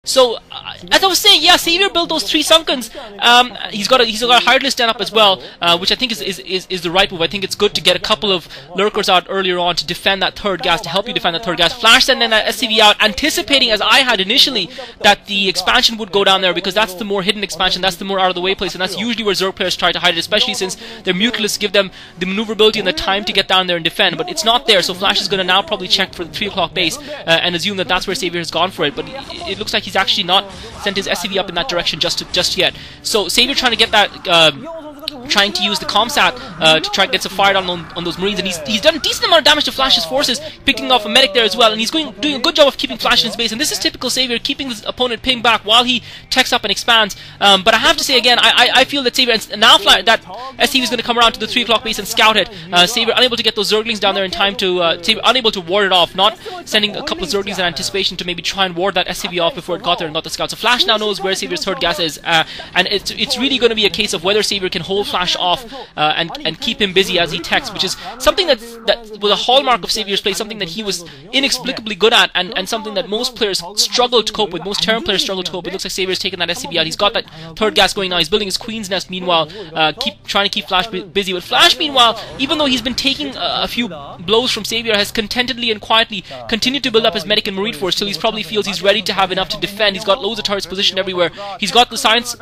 So, as I was saying, yeah, Savior built those 3 Sunkens. He's got a Heartless stand up as well, which I think is the right move. I think it's good to get a couple of Lurkers out earlier on to defend that third gas, to help you defend that third gas. Flash sending that SCV out, anticipating, as I had initially, that the expansion would go down there, because that's the more hidden expansion, that's the more out of the way place, and that's usually where Zerg players try to hide it, especially since their Mutalisks give them the maneuverability and the time to get down there and defend. But it's not there, so Flash is going to now probably check for the 3 o'clock base and assume that that's where Savior has gone for it. But it looks like he's actually not sent his SCV up in that direction just yet. So Savior trying to get that, trying to use the comsat to try to get some fire on those Marines, and he's done a decent amount of damage to Flash's forces, picking off a medic there as well, and he's doing a good job of keeping Flash in his base. And this is typical Savior, keeping his opponent ping back while he techs up and expands. But I have to say again, I feel that Savior, and now that SCV is going to come around to the 3 o'clock base and scout it. Savior unable to get those Zerglings down there in time to, Savior unable to ward it off, not sending a couple of Zerglings in anticipation to maybe try and ward that SCV off before it got there and got the scout. So Flash now knows where Savior's third gas is, and it's really going to be a case of whether Savior can hold Flash off and keep him busy as he techs, which is something that was a hallmark of Savior's play, something that he was inexplicably good at, and something that most players struggle to cope with, most Terran players struggle to cope with. It looks like Savior's taken that SCV out, he's got that third gas going now, he's building his Queen's Nest meanwhile, trying to keep Flash busy. But Flash meanwhile, even though he's been taking a few blows from Savior, has contentedly and quietly continued to build up his medic and Marine force till he probably feels he's ready to have enough to defend. He's got loads of turrets positioned everywhere, he's got the science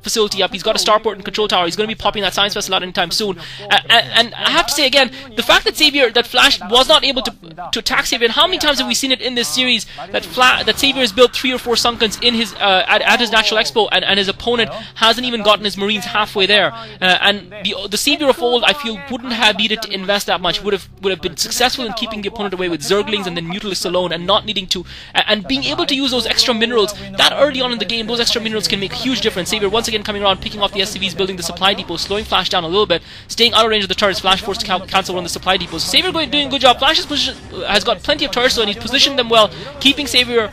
facility up, he's got a starport and control tower, he's going to be popping that science vessel out anytime soon. And I have to say again, the fact that Flash was not able to attack Savior, and how many times have we seen it in this series that Savior has built 3 or 4 Sunkens in his at his natural expo, and his opponent hasn't even gotten his Marines halfway there. And the Savior of old, I feel, wouldn't have needed to invest that much, would have been successful in keeping the opponent away with Zerglings and then Mutalisks alone, and not needing to, and being able to use those extra minerals that early on in the game. Those extra minerals can make a huge difference. Savior once again coming around, picking off the SCVs, building the supply depot, slowing Flash down a little bit, staying out of range of the turrets. Flash forced to cancel one of the supply depots. So Savior doing a good job. Flash's position has got plenty of turrets, and he's positioned them well, keeping Savior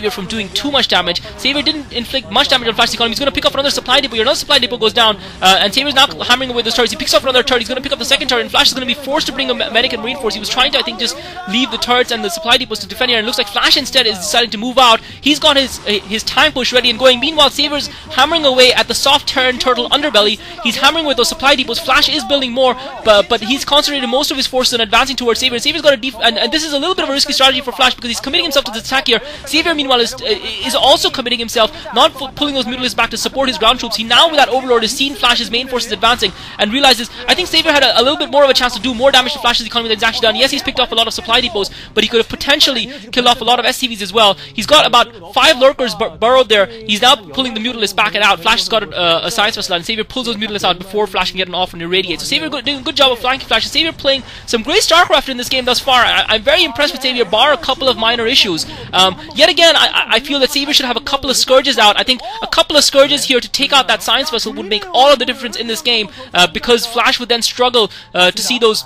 from doing too much damage. Savior didn't inflict much damage on Flash's economy. He's going to pick up another supply depot. Another supply depot goes down, and Savior's now hammering away those turrets. He picks up another turret. He's going to pick up the second turret, and Flash is going to be forced to bring a medic and Marine force. He was trying to, I think, just leave the turrets and the supply depots to defend here, and it looks like Flash instead is deciding to move out. He's got his time push ready and going. Meanwhile, Savior's hammering away at the soft Terran turtle underbelly. He's hammering with those supply depots. Flash is building more, but he's concentrated most of his forces on advancing towards Savior. And Savior's got and this is a little bit of a risky strategy for Flash, because he's committing himself to the attack here. Savior, meanwhile, is also committing himself, not pulling those Mutalisks back to support his ground troops. He now, with that Overlord, has seen Flash's main forces advancing and realizes, I think Savior had a little bit more of a chance to do more damage to Flash's economy than he's actually done. Yes, he's picked off a lot of supply depots, but he could have potentially killed off a lot of SCVs as well. He's got about 5 Lurkers burrowed there. He's now pulling the Mutalisks back and out. Flash has got a science vessel, and Savior pulls those Mutalisks out before Flash can get an off and irradiate. So Savior doing a good job of flanking Flash. Savior playing some great StarCraft in this game thus far. I'm very impressed with Savior, bar a couple of minor issues. Yet again, I feel that Savior should have a couple of Scourges out. I think a couple of Scourges here to take out that science vessel would make all of the difference in this game, because Flash would then struggle to see those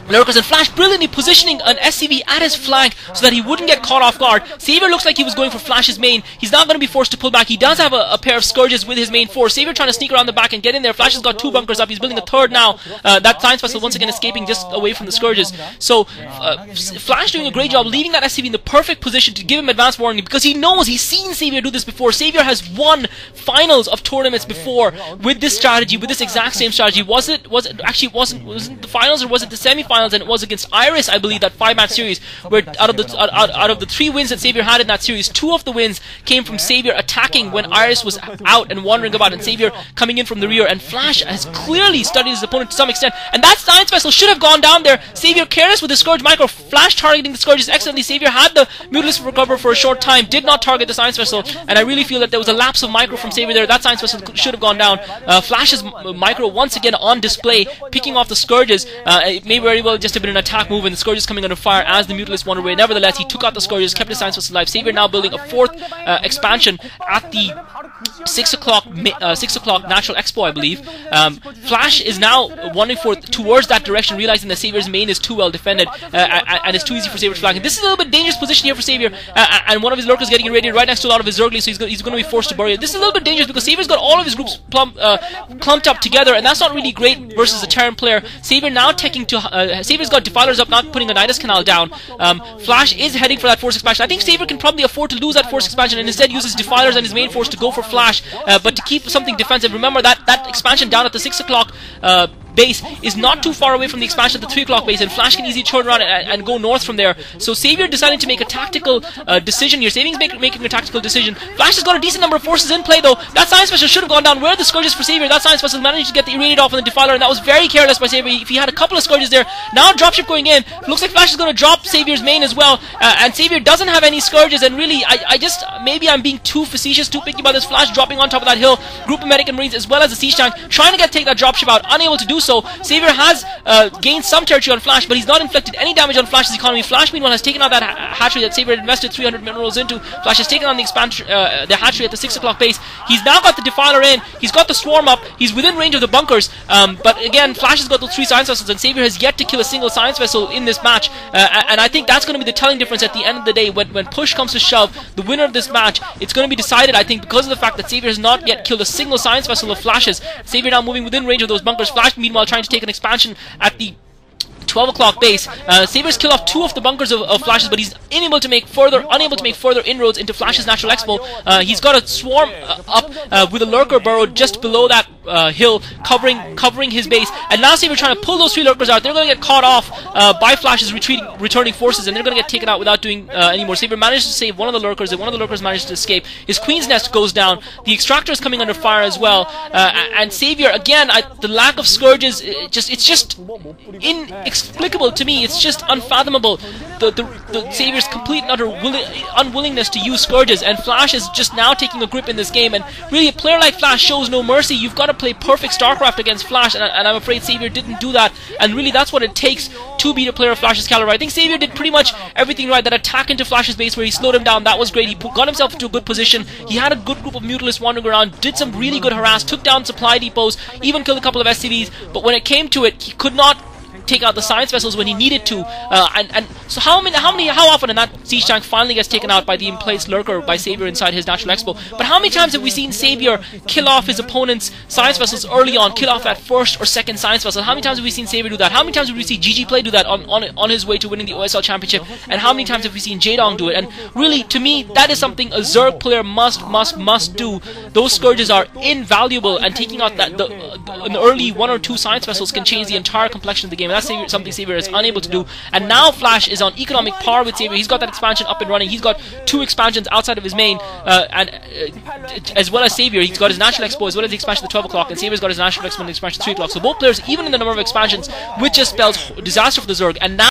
Lurkers, and Flash brilliantly positioning an SCV at his flank so that he wouldn't get caught off guard. Savior looks like he was going for Flash's main. He's not going to be forced to pull back. He does have a pair of Scourges with his main force. Savior trying to sneak around the back and get in there. Flash has got 2 bunkers up. He's building a third now. That science vessel once again escaping just away from the Scourges. So Flash doing a great job, leaving that SCV in the perfect position to give him advance warning, because he knows, he's seen Savior do this before. Savior has won finals of tournaments before with this strategy, with this exact same strategy. Wasn't the finals, or was it the semi-finals? And it was against Iris, I believe, that 5-match series, where out of the 3 wins that Savior had in that series, 2 of the wins came from Savior attacking when Iris was out and wandering about, and Savior coming in from the rear. And Flash has clearly studied his opponent to some extent, and that science vessel should have gone down there. Savior careless with the Scourge micro. Flash targeting the Scourges excellently. Savior had the Mutalisks recover for a short time, did not target the science vessel, and I really feel that there was a lapse of micro from Savior there. That science vessel should have gone down. Flash's micro once again on display, picking off the Scourges. It may very well just have been an attack move, and the Scourges coming under fire as the Mutalisks wander away. Nevertheless, he took out the Scourges, kept his science vessel alive. Savior now building a 4th expansion at the 6 o'clock natural expo, I believe. Flash is now wandering towards that direction, realizing that Saviour's main is too well defended and it's too easy for Savior to flank. And this is a little bit dangerous position here for Savior, and one of his lurkers getting irradiated right next to a lot of his Zergly, so he's going to be forced to bury it. This is a little bit dangerous because Saviour's got all of his groups clumped up together, and that's not really great versus a Terran player. Savior now taking to Saviour's got Defilers up, not putting a Nidus Canal down. Flash is heading for that force expansion. I think Savior can probably afford to lose that force expansion and instead uses Defilers and his main force to go for Flash, but to keep something defensive. Remember that expansion down at the 6 o'clock base is not too far away from the expansion at the 3 o'clock base, and Flash can easily turn around and go north from there. So Savior deciding to make a tactical decision here. Saving's making a tactical decision. Flash has got a decent number of forces in play though. That Science Vessel should have gone down. Where are the Scourges for Savior? That Science Vessel managed to get the irradiate off on the Defiler, and that was very careless by Savior. If he had a couple of Scourges there, now dropship going in. Looks like Flash is going to drop Savior's main as well, and Savior doesn't have any Scourges, and really, I just, maybe I'm being too facetious, too picky about this. Flash dropping on top of that hill, group of Medic and Marines as well as the Siege Tank, trying to take that dropship out, unable to do so. Savior has gained some territory on Flash, but he's not inflicted any damage on Flash's economy. Flash, meanwhile, has taken out that hatchery that Savior had invested 300 minerals into. Flash has taken on the expansion, the hatchery at the 6 o'clock base. He's now got the Defiler in. He's got the Swarm up. He's within range of the bunkers. But again, Flash has got those 3 Science Vessels, and Savior has yet to kill a single Science Vessel in this match. And I think that's going to be the telling difference at the end of the day. When push comes to shove, the winner of this match, it's going to be decided, I think, because of the fact that Savior has not yet killed a single Science Vessel of Flash's. Savior now moving within range of those bunkers. Flash, meanwhile, trying to take an expansion at the 12 o'clock base. Savior's killed off 2 of the bunkers of Flash's, but he's unable to make further inroads into Flash's natural expo. He's got a swarm up with a lurker burrow just below that hill, covering his base. And now Savior trying to pull those 3 lurkers out. They're going to get caught off by Flash's returning forces, and they're going to get taken out without doing any more. Savior managed to save one of the lurkers, and one of the lurkers managed to escape. His Queen's Nest goes down. The Extractor is coming under fire as well. And Savior, again, the lack of Scourges, it's just inexplicable to me. It's just unfathomable. The Savior's complete and utter unwillingness to use Scourges, and Flash is just now taking a grip in this game. And really, a player like Flash shows no mercy. You've got to play perfect StarCraft against Flash, and I'm afraid Savior didn't do that. And really, that's what it takes to beat a player of Flash's caliber. I think Savior did pretty much everything right. That attack into Flash's base where he slowed him down, that was great. He got himself into a good position. He had a good group of Mutalisks wandering around, did some really good harass, took down supply depots, even killed a couple of SCVs. But when it came to it, he could not take out the Science Vessels when he needed to, and so how often, and that Siege Tank finally gets taken out by the in-place lurker by Savior inside his natural expo. But how many times have we seen Savior kill off his opponent's Science Vessels early on, kill off that first or second Science Vessel? How many times have we seen Savior do that? How many times have we seen GG Play do that on his way to winning the OSL Championship? And how many times have we seen Jaedong do it? And really, to me, that is something a Zerg player must do. Those Scourges are invaluable, and taking out an early 1 or 2 Science Vessels can change the entire complexion of the game. That's something Savior is unable to do. And now Flash is on economic par with Savior. He's got that expansion up and running. He's got 2 expansions outside of his main, and as well as Savior, he's got his National Expo as well as the expansion at 12 o'clock, and Savior's got his National Expo and the expansion at 3 o'clock. So both players, even in the number of expansions, which just spells disaster for the Zerg. And now